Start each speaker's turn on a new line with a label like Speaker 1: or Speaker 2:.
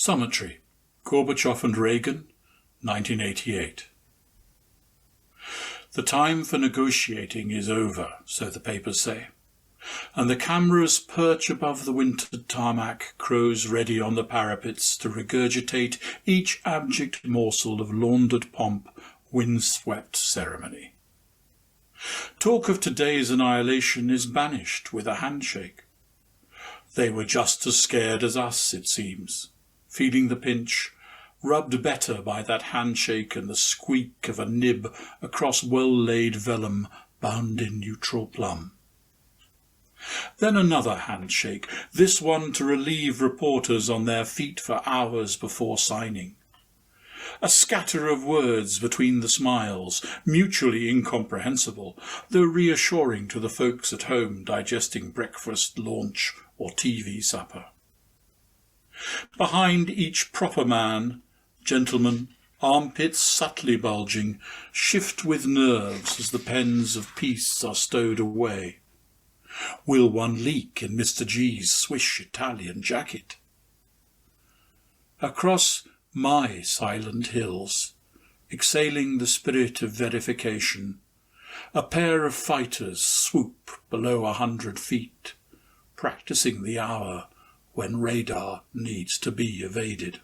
Speaker 1: Summitry, Gorbachev and Reagan, 1988. The time for negotiating is over, so the papers say, and the cameras perch above the wintered tarmac, crows ready on the parapets to regurgitate each abject morsel of laundered pomp, windswept ceremony. Talk of today's annihilation is banished with a handshake. They were just as scared as us, it seems, feeling the pinch, rubbed better by that handshake and the squeak of a nib across well-laid vellum bound in neutral plum. Then another handshake, this one to relieve reporters on their feet for hours before signing. A scatter of words between the smiles, mutually incomprehensible, though reassuring to the folks at home digesting breakfast, lunch, or TV supper. Behind each proper man, gentlemen, armpits subtly bulging, shift with nerves as the pens of peace are stowed away. Will one leak in Mr. G's swish Italian jacket? Across my silent hills, exhaling the spirit of verification, a pair of fighters swoop below 100 feet, practicing the hour when radar needs to be evaded.